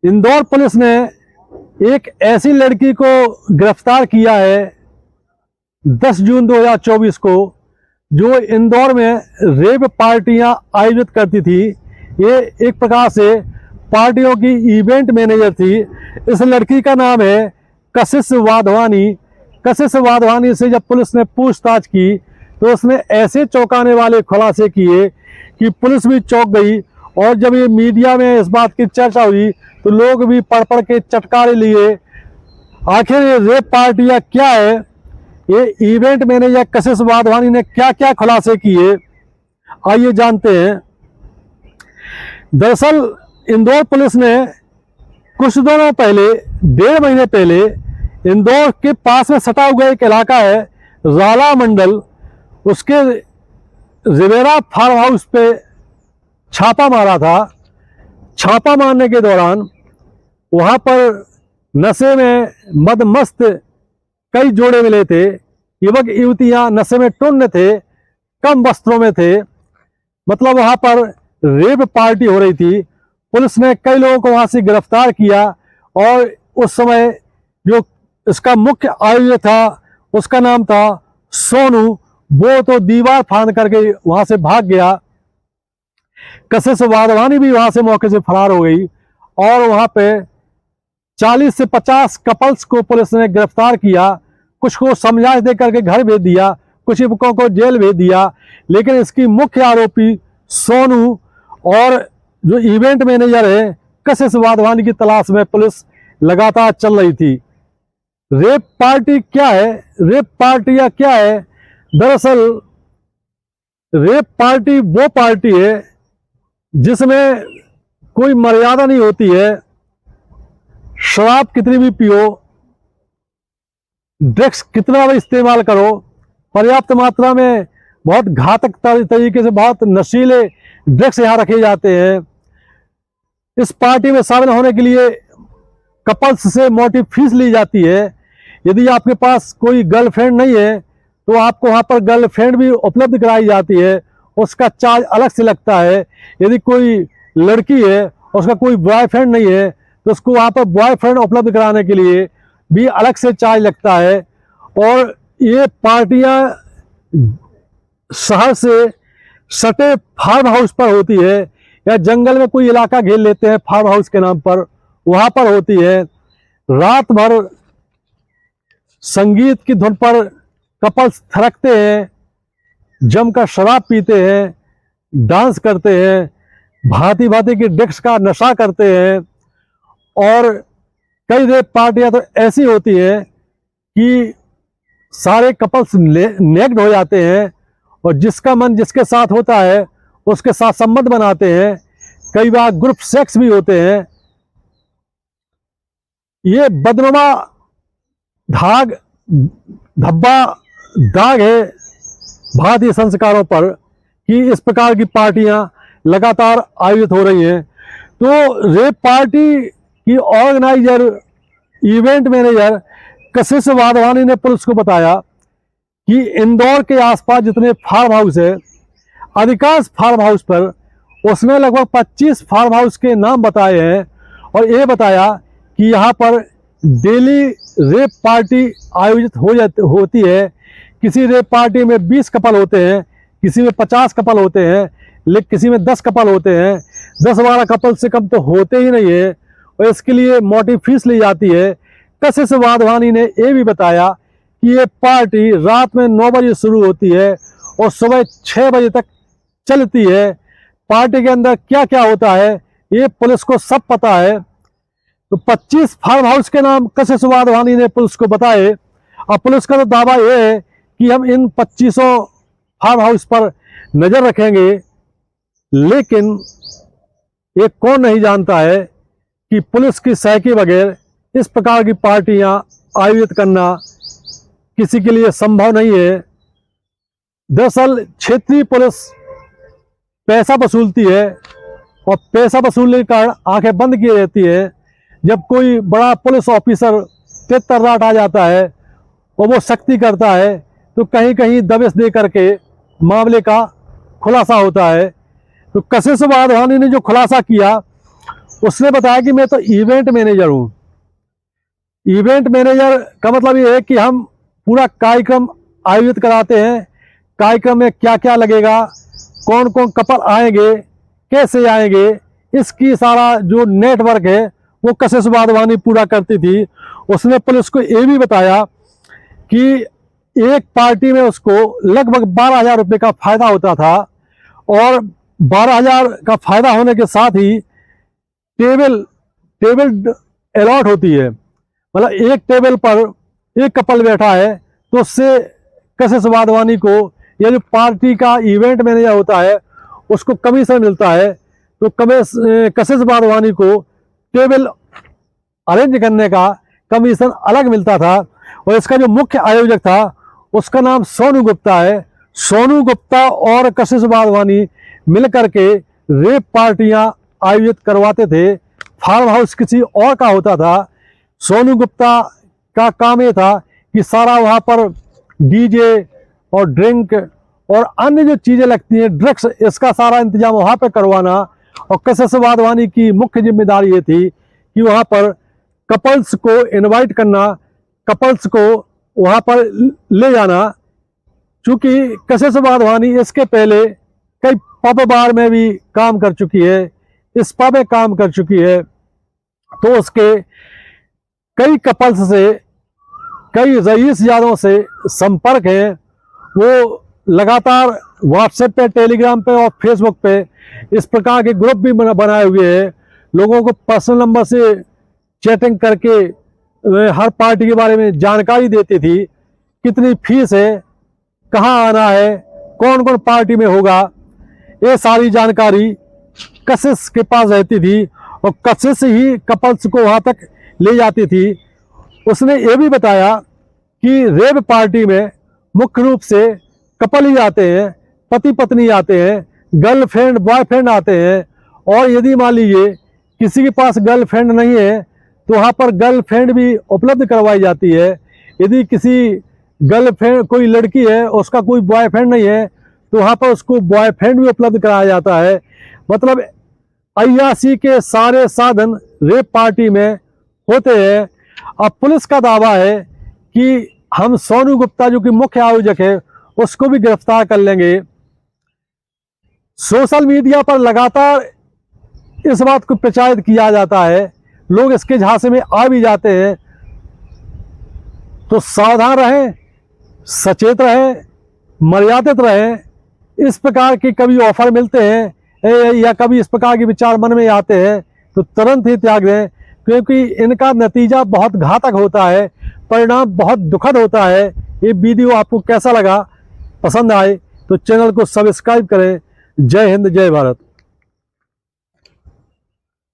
Indore police ने एक ऐसी लड़की को गिरफ्तार किया है 10 जून 2024 को, जो इंदौर में रेप पार्टियां आयोजित करती थी। ये एक प्रकार से पार्टियों की इवेंट मैनेजर थी। इस लड़की का नाम है कशिश वाधवानी। कशिश वाधवानी से जब पुलिस ने पूछताछ की तो उसने ऐसे चौंकाने वाले खुलासे किए कि पुलिस भी चौंक गई। और जब ये मीडिया में इस बात की चर्चा हुई तो लोग भी पढ़ के चटकारे लिए। आखिर ये रेप पार्टियां क्या है, ये इवेंट मैनेजर कशिश वाधवानी ने क्या क्या खुलासे किए, आइए जानते हैं। दरअसल इंदौर पुलिस ने कुछ दिनों पहले, 1.5 महीने पहले, इंदौर के पास में सटा हुआ एक इलाका है राला मंडल, उसके रिवेरा फार्म हाउस पे छापा मारा था। छापा मारने के दौरान वहां पर नशे में मदमस्त कई जोड़े मिले थे। युवक युवतियां नशे में टुन्न थे, कम वस्त्रों में थे। मतलब वहां पर रेप पार्टी हो रही थी। पुलिस ने कई लोगों को वहां से गिरफ्तार किया और उस समय जो इसका मुख्य आयोजक था उसका नाम था सोनू। वो तो दीवार फांद करके वहां से भाग गया। कशिश वाधवानी भी वहां से मौके से फरार हो गई और वहां पे 40 से 50 कपल्स को पुलिस ने गिरफ्तार किया। कुछ को समझाइश दे करके घर भेज दिया, कुछ युवकों को जेल भेज दिया। लेकिन इसकी मुख्य आरोपी सोनू और जो इवेंट मैनेजर है कशिश वाधवानी की तलाश में पुलिस लगातार चल रही थी। रेप पार्टी क्या है, रेप पार्टियां क्या है? दरअसल रेप पार्टी वो पार्टी है जिसमें कोई मर्यादा नहीं होती है। शराब कितनी भी पियो, ड्रग्स कितना भी इस्तेमाल करो, पर्याप्त मात्रा में बहुत घातक तरीके से बहुत नशीले ड्रग्स यहाँ रखे जाते हैं। इस पार्टी में शामिल होने के लिए कपल्स से मोटी फीस ली जाती है। यदि आपके पास कोई गर्लफ्रेंड नहीं है तो आपको वहाँ पर गर्लफ्रेंड भी उपलब्ध कराई जाती है, उसका चार्ज अलग से लगता है। यदि कोई लड़की है उसका कोई बॉयफ्रेंड नहीं है तो उसको वहाँ पर बॉयफ्रेंड उपलब्ध कराने के लिए भी अलग से चार्ज लगता है। और ये पार्टियां शहर से सटे फार्म हाउस पर होती है या जंगल में कोई इलाका घेर लेते हैं फार्म हाउस के नाम पर, वहां पर होती है। रात भर संगीत की धुन पर कपल्स थिरकते हैं, जमकर शराब पीते हैं, डांस करते हैं, भांति भांति की ड्रग्स का नशा करते हैं। और कई रेप पार्टियां तो ऐसी होती हैं कि सारे कपल्स नेक्ड हो जाते हैं और जिसका मन जिसके साथ होता है उसके साथ संबंध बनाते हैं। कई बार ग्रुप सेक्स भी होते हैं। ये बदनुमा धब्बा दाग है भारतीय संस्कारों पर कि इस प्रकार की पार्टियां लगातार आयोजित हो रही हैं। तो रेप पार्टी की ऑर्गेनाइजर, इवेंट मैनेजर कशिश वाधवानी ने पुलिस को बताया कि इंदौर के आसपास जितने फार्म हाउस है, अधिकांश फार्म हाउस पर उसने लगभग 25 फार्म हाउस के नाम बताए हैं और ये बताया कि यहाँ पर डेली रेप पार्टी आयोजित होती है। किसी रेप पार्टी में 20 कपल होते हैं, किसी में 50 कपल होते हैं, लेकिन किसी में 10 कपल होते हैं। 10-12 कपल से कम तो होते ही नहीं है और इसके लिए मोटी फीस ली जाती है। कशिश वाधवानी ने यह भी बताया कि ये पार्टी रात में 9 बजे शुरू होती है और सुबह 6 बजे तक चलती है। पार्टी के अंदर क्या क्या होता है ये पुलिस को सब पता है। तो 25 फार्म हाउस के नाम कशिश वाधवानी ने पुलिस को बताए। अब पुलिस का तो दावा यह है कि हम इन 25 फार्म हाउस पर नजर रखेंगे, लेकिन ये कौन नहीं जानता है कि पुलिस की सहायता के बगैर इस प्रकार की पार्टियां आयोजित करना किसी के लिए संभव नहीं है। दरअसल क्षेत्रीय पुलिस पैसा वसूलती है और पैसा वसूलने के कारण आंखें बंद की रहती है। जब कोई बड़ा पुलिस ऑफिसर तर्राट आ जाता है और वो सख्ती करता है तो कहीं कहीं दबिश दे करके मामले का खुलासा होता है। तो कशिश वाधवानी ने जो खुलासा किया उसने बताया कि मैं तो इवेंट मैनेजर हूं। इवेंट मैनेजर का मतलब ये है कि हम पूरा कार्यक्रम आयोजित कराते हैं। कार्यक्रम में क्या क्या लगेगा, कौन कौन कपल आएंगे, कैसे आएंगे, इसकी सारा जो नेटवर्क है वो कशिश वाधवानी पूरा करती थी। उसने पुलिस को ये भी बताया कि एक पार्टी में उसको लगभग 12,000 रुपये का फायदा होता था, और 12,000 का फायदा होने के साथ ही टेबल अलॉट होती है। मतलब एक टेबल पर एक कपल बैठा है तो उससे कशिश वाधवानी को, या जो पार्टी का इवेंट मैनेजर होता है उसको कमीशन मिलता है। तो कशिश वाधवानी को टेबल अरेंज करने का कमीशन अलग मिलता था। और इसका जो मुख्य आयोजक था उसका नाम सोनू गुप्ता है। सोनू गुप्ता और कशिश वाधवानी मिलकर के रेप पार्टियां आयोजित करवाते थे। फार्म हाउस किसी और का होता था। सोनू गुप्ता का काम ये था कि सारा वहाँ पर डीजे और ड्रिंक और अन्य जो चीज़ें लगती हैं, ड्रग्स, इसका सारा इंतजाम वहाँ पर करवाना। और कशिश वाधवानी की मुख्य जिम्मेदारी ये थी कि वहाँ पर कपल्स को इनवाइट करना, कपल्स को वहाँ पर ले जाना। चूँकि कशिश वाधवानी इसके पहले कई पब बार में भी काम कर चुकी है, इस पब में काम कर चुकी है, तो उसके कई कपल्स से, कई रईसजादों से संपर्क है। वो लगातार व्हाट्सएप पे, टेलीग्राम पे और फेसबुक पे इस प्रकार के ग्रुप भी बनाए हुए हैं। लोगों को पर्सनल नंबर से चैटिंग करके हर पार्टी के बारे में जानकारी देती थी, कितनी फीस है, कहाँ आना है, कौन कौन पार्टी में होगा, ये सारी जानकारी कशिश के पास रहती थी और कशिश ही कपल्स को वहाँ तक ले जाती थी। उसने ये भी बताया कि रेप पार्टी में मुख्य रूप से कपल ही आते हैं, पति पत्नी आते हैं, गर्लफ्रेंड बॉयफ्रेंड आते हैं। और यदि मान लीजिए किसी के पास गर्लफ्रेंड नहीं है तो वहाँ पर गर्लफ्रेंड भी उपलब्ध करवाई जाती है। यदि किसी गर्लफ्रेंड, कोई लड़की है उसका कोई बॉयफ्रेंड नहीं है तो वहाँ पर उसको बॉयफ्रेंड भी उपलब्ध कराया जाता है। मतलब अय्याशी के सारे साधन रेप पार्टी में होते हैं। अब पुलिस का दावा है कि हम सोनू गुप्ता जो कि मुख्य आयोजक है उसको भी गिरफ्तार कर लेंगे। सोशल मीडिया पर लगातार इस बात को प्रचारित किया जाता है, लोग इसके झांसे में आ भी जाते हैं। तो सावधान रहें, सचेत रहें, मर्यादित रहें। इस प्रकार के कभी ऑफर मिलते हैं या कभी इस प्रकार के विचार मन में आते हैं तो तुरंत ही त्याग दें, क्योंकि इनका नतीजा बहुत घातक होता है, परिणाम बहुत दुखद होता है। ये वीडियो आपको कैसा लगा, पसंद आए तो चैनल को सब्सक्राइब करें। जय हिंद, जय भारत।